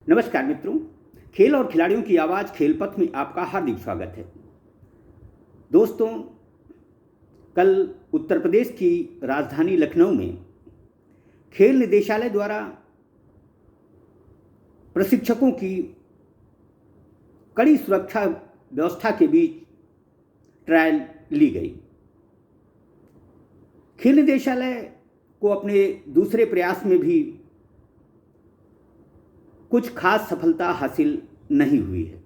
नमस्कार मित्रों, खेल और खिलाड़ियों की आवाज़ खेल पथ में आपका हार्दिक स्वागत है। दोस्तों, कल उत्तर प्रदेश की राजधानी लखनऊ में खेल निदेशालय द्वारा प्रशिक्षकों की कड़ी सुरक्षा व्यवस्था के बीच ट्रायल ली गई। खेल निदेशालय को अपने दूसरे प्रयास में भी कुछ खास सफलता हासिल नहीं हुई है।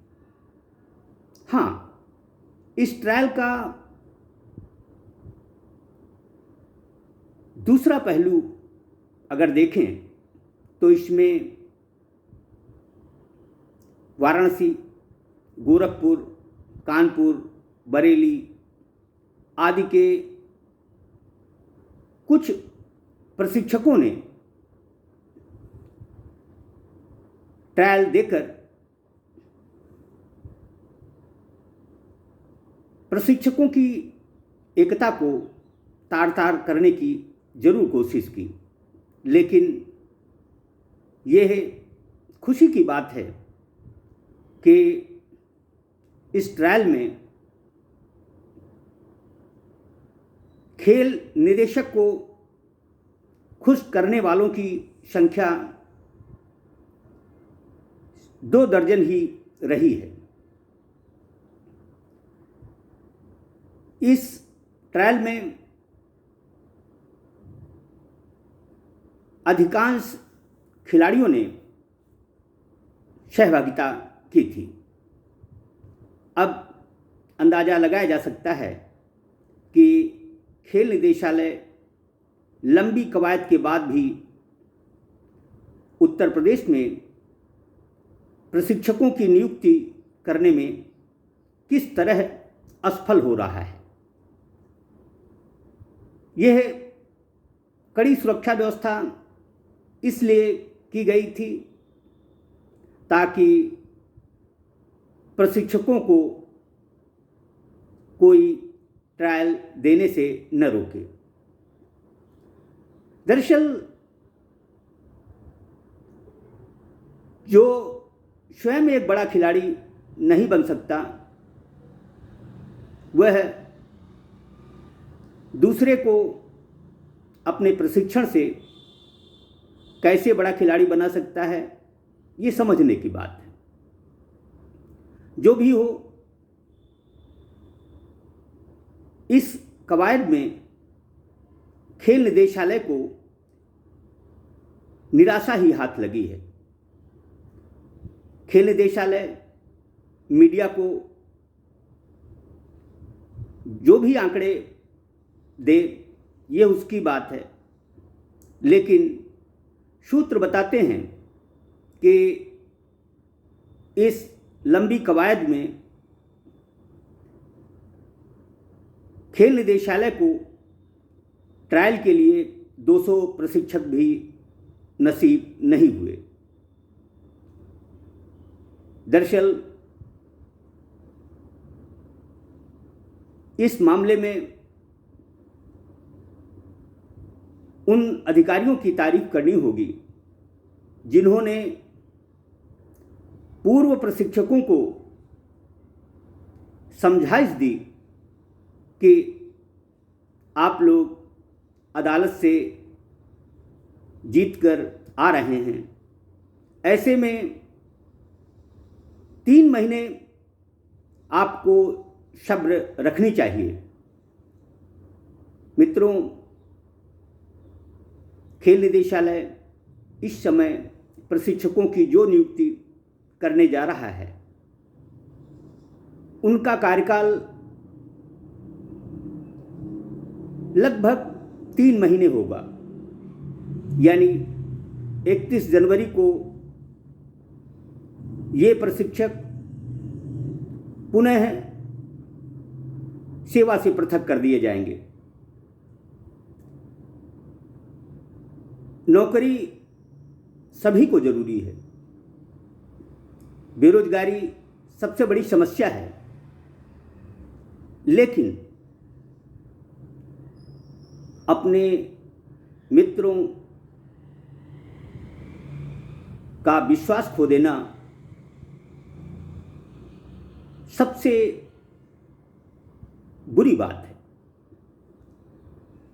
हाँ, इस ट्रायल का दूसरा पहलू अगर देखें तो इसमें वाराणसी, गोरखपुर, कानपुर, बरेली आदि के कुछ प्रशिक्षकों ने ट्रायल देकर प्रशिक्षकों की एकता को तार-तार करने की जरूर कोशिश की, लेकिन यह खुशी की बात है कि इस ट्रायल में खेल निदेशक को खुश करने वालों की संख्या 2 दर्जन ही रही है। इस ट्रायल में अधिकांश खिलाड़ियों ने सहभागिता की थी। अब अंदाज़ा लगाया जा सकता है कि खेल निदेशालय लंबी कवायद के बाद भी उत्तर प्रदेश में प्रशिक्षकों की नियुक्ति करने में किस तरह असफल हो रहा है। यह कड़ी सुरक्षा व्यवस्था इसलिए की गई थी ताकि प्रशिक्षकों को कोई ट्रायल देने से न रोके। दरअसल जो स्वयं एक बड़ा खिलाड़ी नहीं बन सकता, वह दूसरे को अपने प्रशिक्षण से कैसे बड़ा खिलाड़ी बना सकता है, ये समझने की बात है। जो भी हो, इस कवायद में खेल निदेशालय को निराशा ही हाथ लगी है। खेल निदेशालय मीडिया को जो भी आंकड़े दे, ये उसकी बात है, लेकिन सूत्र बताते हैं कि इस लंबी कवायद में खेल निदेशालय को ट्रायल के लिए 200 प्रशिक्षक भी नसीब नहीं हुए। दरअसल इस मामले में उन अधिकारियों की तारीफ करनी होगी जिन्होंने पूर्व प्रशिक्षकों को समझाइश दी कि आप लोग अदालत से जीतकर आ रहे हैं, ऐसे में 3 महीने आपको सब्र रखनी चाहिए। मित्रों, खेल निदेशालय इस समय प्रशिक्षकों की जो नियुक्ति करने जा रहा है, उनका कार्यकाल लगभग 3 महीने होगा, यानी 31 जनवरी को ये प्रशिक्षक पुनः सेवा से पृथक कर दिए जाएंगे। नौकरी सभी को जरूरी है। बेरोजगारी सबसे बड़ी समस्या है, लेकिन अपने मित्रों का विश्वास खो देना सबसे बुरी बात है।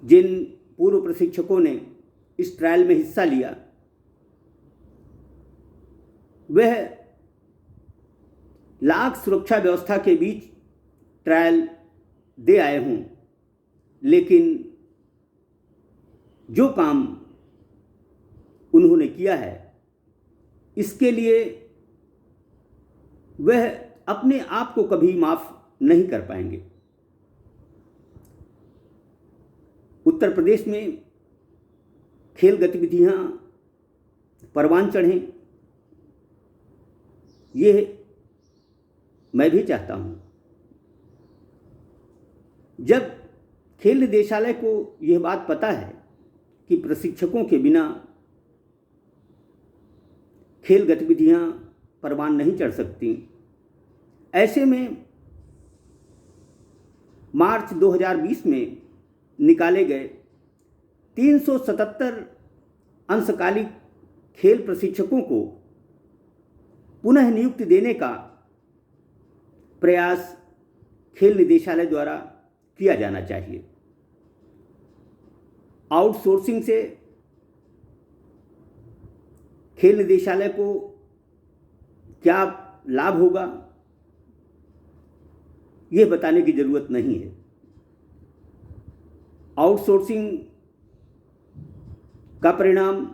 जिन पूर्व प्रशिक्षकों ने इस ट्रायल में हिस्सा लिया वह लाख सुरक्षा व्यवस्था के बीच ट्रायल दे आए हों, लेकिन जो काम उन्होंने किया है इसके लिए वह अपने आप को कभी माफ नहीं कर पाएंगे। उत्तर प्रदेश में खेल गतिविधियां परवान चढ़ें, ये मैं भी चाहता हूं। जब खेल निदेशालय को यह बात पता है कि प्रशिक्षकों के बिना खेल गतिविधियां परवान नहीं चढ़ सकती, ऐसे में मार्च 2020 में निकाले गए 377 अंशकालिक खेल प्रशिक्षकों को पुनः नियुक्ति देने का प्रयास खेल निदेशालय द्वारा किया जाना चाहिए। आउटसोर्सिंग से खेल निदेशालय को क्या लाभ होगा यह बताने की जरूरत नहीं है। आउटसोर्सिंग का परिणाम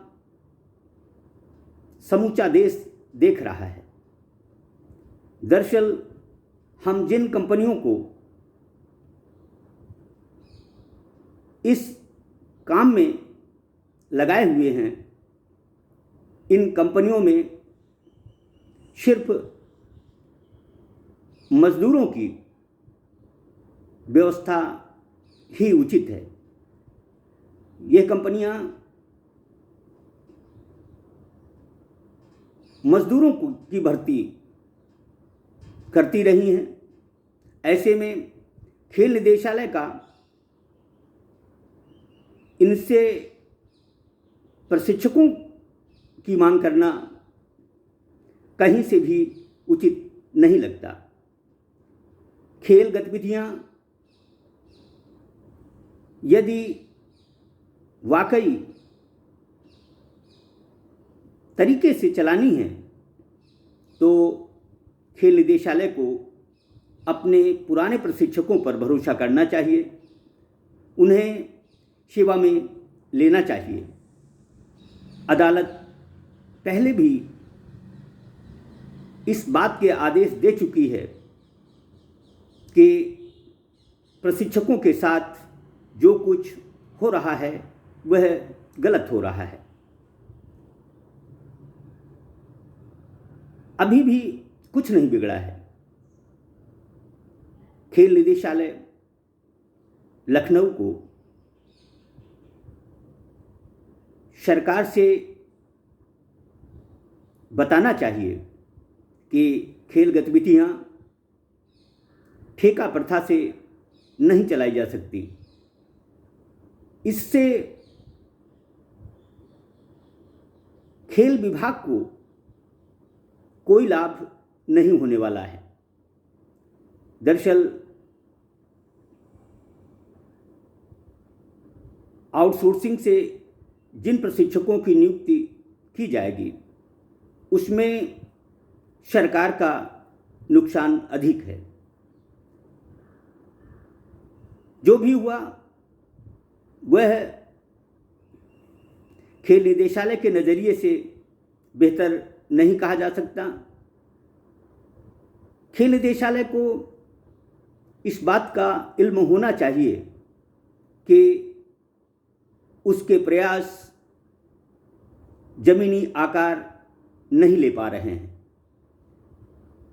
समूचा देश देख रहा है। दरअसल हम जिन कंपनियों को इस काम में लगाए हुए हैं, इन कंपनियों में सिर्फ मजदूरों की व्यवस्था ही उचित है। ये कंपनियां मजदूरों की भर्ती करती रही हैं। ऐसे में खेल निदेशालय का इनसे प्रशिक्षकों की मांग करना कहीं से भी उचित नहीं लगता। खेल गतिविधियां यदि वाकई तरीके से चलानी है तो खेल निदेशालय को अपने पुराने प्रशिक्षकों पर भरोसा करना चाहिए, उन्हें सेवा में लेना चाहिए। अदालत पहले भी इस बात के आदेश दे चुकी है कि प्रशिक्षकों के साथ जो कुछ हो रहा है वह गलत हो रहा है। अभी भी कुछ नहीं बिगड़ा है। खेल निदेशालय लखनऊ को सरकार से बताना चाहिए कि खेल गतिविधियां ठेका प्रथा से नहीं चलाई जा सकती। इससे खेल विभाग को कोई लाभ नहीं होने वाला है। दरअसल आउटसोर्सिंग से जिन प्रशिक्षकों की नियुक्ति की जाएगी उसमें सरकार का नुकसान अधिक है। जो भी हुआ वह खेल निदेशालय के नज़रिए से बेहतर नहीं कहा जा सकता। खेल निदेशालय को इस बात का इल्म होना चाहिए कि उसके प्रयास जमीनी आकार नहीं ले पा रहे हैं।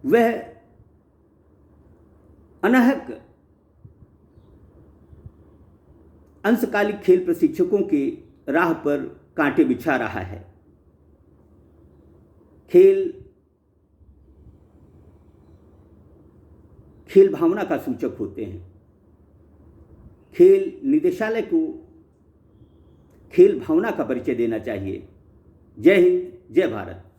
वह अनाहक अंशकालिक खेल प्रशिक्षकों के राह पर कांटे बिछा रहा है। खेल भावना का सूचक होते हैं। खेल निदेशालय को खेल भावना का परिचय देना चाहिए। जय हिंद, जय भारत।